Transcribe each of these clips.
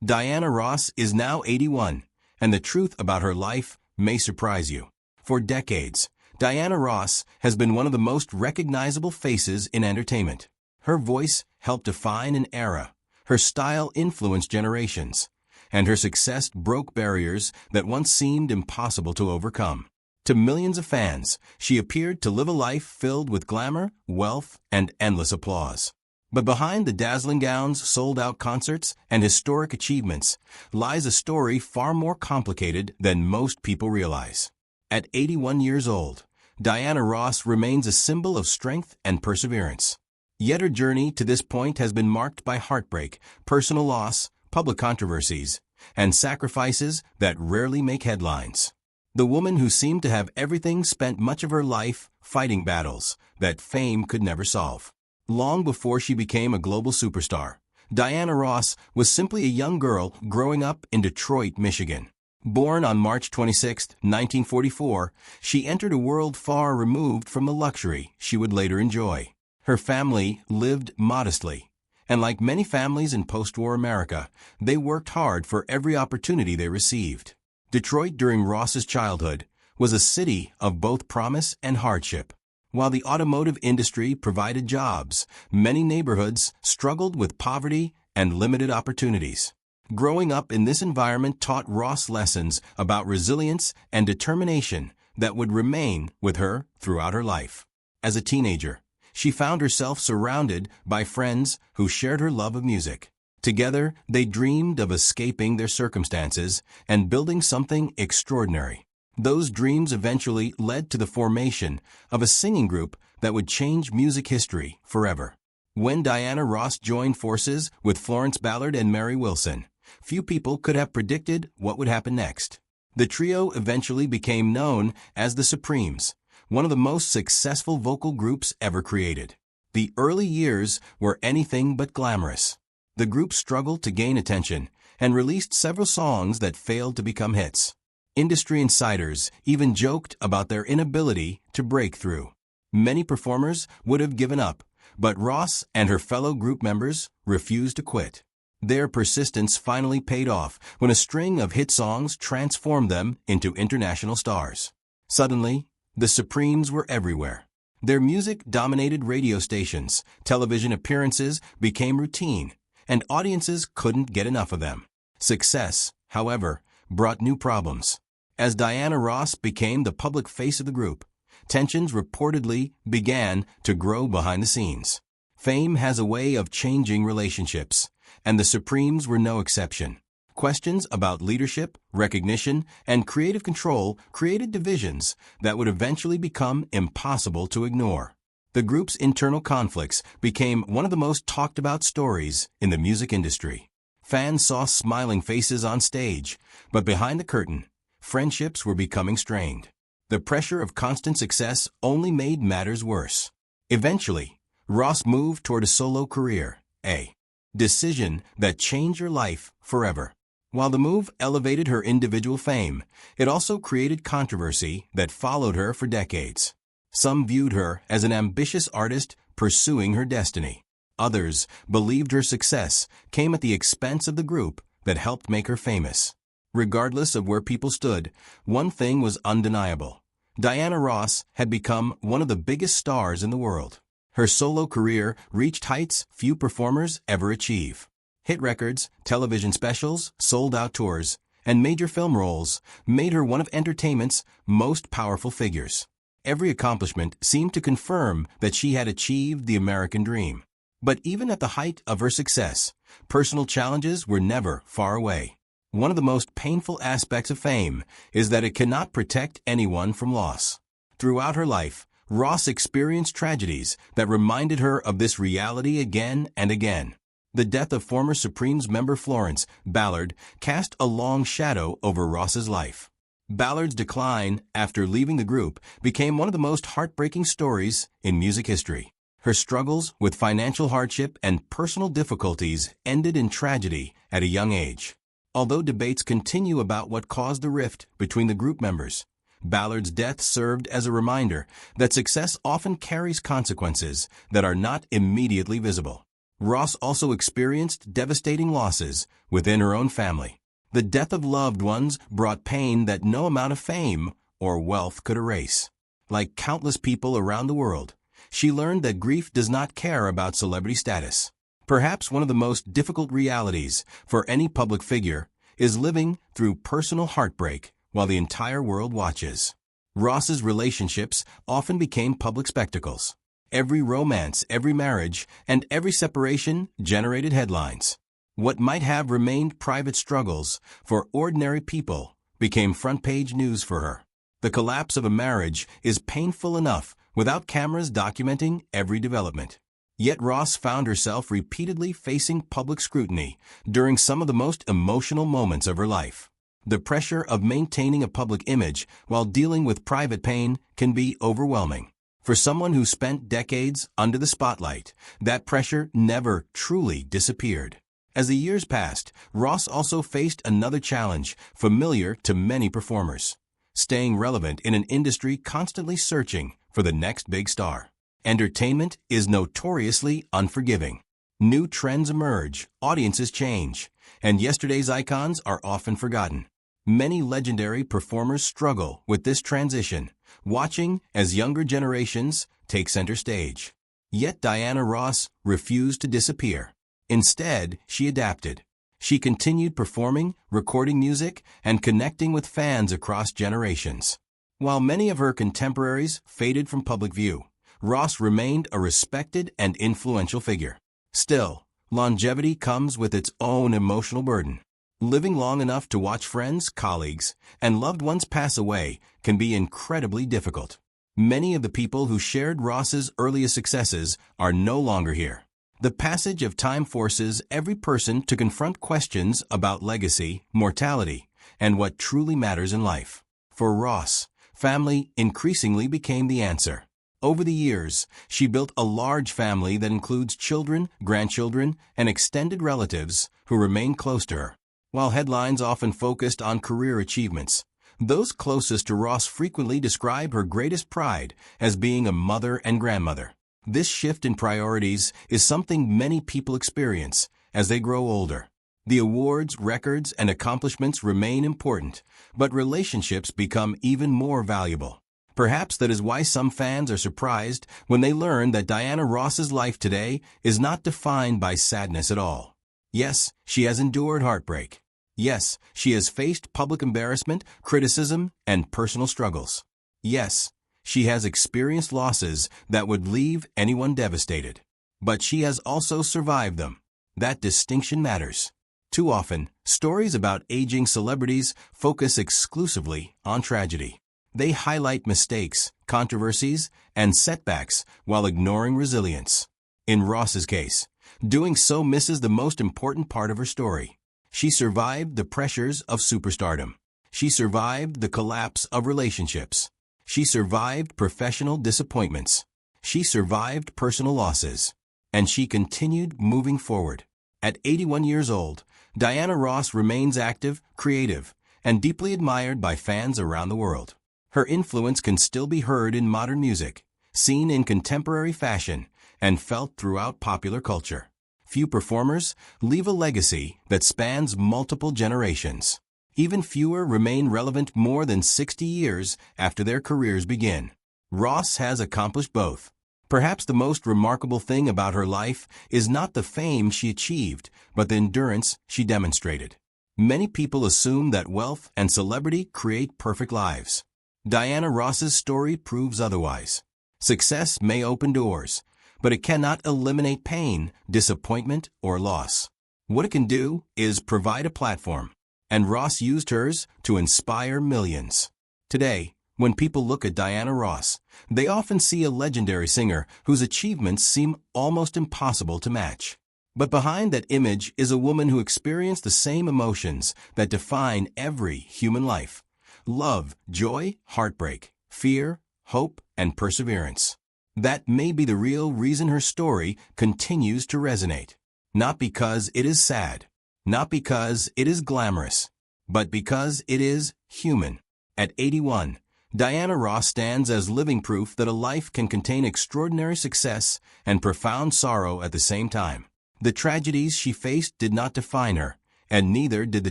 Diana Ross is now 81, and the truth about her life may surprise you. For decades, Diana Ross has been one of the most recognizable faces in entertainment. Her voice helped define an era, her style influenced generations, and her success broke barriers that once seemed impossible to overcome. To millions of fans, she appeared to live a life filled with glamour, wealth, and endless applause. But behind the dazzling gowns, sold-out concerts, and historic achievements lies a story far more complicated than most people realize. At 81 years old, Diana Ross remains a symbol of strength and perseverance. Yet her journey to this point has been marked by heartbreak, personal loss, public controversies, and sacrifices that rarely make headlines. The woman who seemed to have everything spent much of her life fighting battles that fame could never solve. Long before she became a global superstar, Diana Ross was simply a young girl growing up in Detroit, Michigan. Born on March 26, 1944, she entered a world far removed from the luxury she would later enjoy. Her family lived modestly, and like many families in post-war America, they worked hard for every opportunity they received. Detroit during Ross's childhood was a city of both promise and hardship. While the automotive industry provided jobs, many neighborhoods struggled with poverty and limited opportunities. Growing up in this environment taught Ross lessons about resilience and determination that would remain with her throughout her life. As a teenager, she found herself surrounded by friends who shared her love of music. Together, they dreamed of escaping their circumstances and building something extraordinary. Those dreams eventually led to the formation of a singing group that would change music history forever. When Diana Ross joined forces with Florence Ballard and Mary Wilson, few people could have predicted what would happen next. The trio eventually became known as the Supremes, one of the most successful vocal groups ever created. The early years were anything but glamorous. The group struggled to gain attention and released several songs that failed to become hits. Industry insiders even joked about their inability to break through. Many performers would have given up, but Ross and her fellow group members refused to quit. Their persistence finally paid off when a string of hit songs transformed them into international stars. Suddenly, the Supremes were everywhere. Their music dominated radio stations, television appearances became routine, and audiences couldn't get enough of them. Success, however, brought new problems. As Diana Ross became the public face of the group, tensions reportedly began to grow behind the scenes. Fame has a way of changing relationships, and the Supremes were no exception. Questions about leadership, recognition, and creative control created divisions that would eventually become impossible to ignore. The group's internal conflicts became one of the most talked about stories in the music industry. Fans saw smiling faces on stage, but behind the curtain, friendships were becoming strained. The pressure of constant success only made matters worse. Eventually, Ross moved toward a solo career, a decision that changed her life forever. While the move elevated her individual fame, it also created controversy that followed her for decades. Some viewed her as an ambitious artist pursuing her destiny. Others believed her success came at the expense of the group that helped make her famous. Regardless of where people stood, one thing was undeniable. Diana Ross had become one of the biggest stars in the world. Her solo career reached heights few performers ever achieve. Hit records, television specials, sold-out tours, and major film roles made her one of entertainment's most powerful figures. Every accomplishment seemed to confirm that she had achieved the American dream. But even at the height of her success, personal challenges were never far away. One of the most painful aspects of fame is that it cannot protect anyone from loss. Throughout her life, Ross experienced tragedies that reminded her of this reality again and again. The death of former Supremes member Florence Ballard cast a long shadow over Ross's life. Ballard's decline after leaving the group became one of the most heartbreaking stories in music history. Her struggles with financial hardship and personal difficulties ended in tragedy at a young age. Although debates continue about what caused the rift between the group members, Ballard's death served as a reminder that success often carries consequences that are not immediately visible. Ross also experienced devastating losses within her own family. The death of loved ones brought pain that no amount of fame or wealth could erase. Like countless people around the world, she learned that grief does not care about celebrity status. Perhaps one of the most difficult realities for any public figure is living through personal heartbreak while the entire world watches. Ross's relationships often became public spectacles. Every romance, every marriage, and every separation generated headlines. What might have remained private struggles for ordinary people became front-page news for her. The collapse of a marriage is painful enough without cameras documenting every development. Yet Ross found herself repeatedly facing public scrutiny during some of the most emotional moments of her life. The pressure of maintaining a public image while dealing with private pain can be overwhelming. For someone who spent decades under the spotlight, that pressure never truly disappeared. As the years passed, Ross also faced another challenge familiar to many performers: staying relevant in an industry constantly searching for the next big star. Entertainment is notoriously unforgiving. New trends emerge, audiences change, and yesterday's icons are often forgotten. Many legendary performers struggle with this transition, watching as younger generations take center stage. Yet Diana Ross refused to disappear. Instead, she adapted. She continued performing, recording music, and connecting with fans across generations. While many of her contemporaries faded from public view, Ross remained a respected and influential figure. Still, longevity comes with its own emotional burden. Living long enough to watch friends, colleagues, and loved ones pass away can be incredibly difficult. Many of the people who shared Ross's earliest successes are no longer here. The passage of time forces every person to confront questions about legacy, mortality, and what truly matters in life. For Ross, family increasingly became the answer. Over the years, she built a large family that includes children, grandchildren, and extended relatives who remain close to her. While headlines often focused on career achievements, those closest to Ross frequently describe her greatest pride as being a mother and grandmother. This shift in priorities is something many people experience as they grow older. The awards, records, and accomplishments remain important, but relationships become even more valuable. Perhaps that is why some fans are surprised when they learn that Diana Ross's life today is not defined by sadness at all. Yes, she has endured heartbreak. Yes, she has faced public embarrassment, criticism, and personal struggles. Yes, she has experienced losses that would leave anyone devastated. But she has also survived them. That distinction matters. Too often, stories about aging celebrities focus exclusively on tragedy. They highlight mistakes, controversies, and setbacks while ignoring resilience. In Ross's case, doing so misses the most important part of her story. She survived the pressures of superstardom. She survived the collapse of relationships. She survived professional disappointments. She survived personal losses. And she continued moving forward. At 81 years old, Diana Ross remains active, creative, and deeply admired by fans around the world. Her influence can still be heard in modern music, seen in contemporary fashion, and felt throughout popular culture. Few performers leave a legacy that spans multiple generations. Even fewer remain relevant more than 60 years after their careers begin. Ross has accomplished both. Perhaps the most remarkable thing about her life is not the fame she achieved, but the endurance she demonstrated. Many people assume that wealth and celebrity create perfect lives. Diana Ross's story proves otherwise. Success may open doors, but it cannot eliminate pain, disappointment, or loss. What it can do is provide a platform, and Ross used hers to inspire millions. Today, when people look at Diana Ross, they often see a legendary singer whose achievements seem almost impossible to match. But behind that image is a woman who experienced the same emotions that define every human life: love, joy, heartbreak, fear, hope, and perseverance. That may be the real reason her story continues to resonate. Not because it is sad, not because it is glamorous, but because it is human. At 81, Diana Ross stands as living proof that a life can contain extraordinary success and profound sorrow at the same time. The tragedies she faced did not define her, and neither did the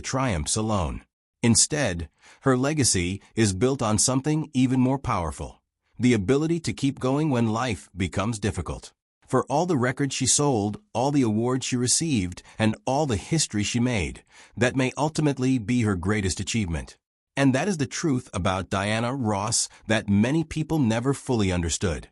triumphs alone. Instead, her legacy is built on something even more powerful: the ability to keep going when life becomes difficult. For all the records she sold, all the awards she received, and all the history she made, that may ultimately be her greatest achievement. And that is the truth about Diana Ross that many people never fully understood.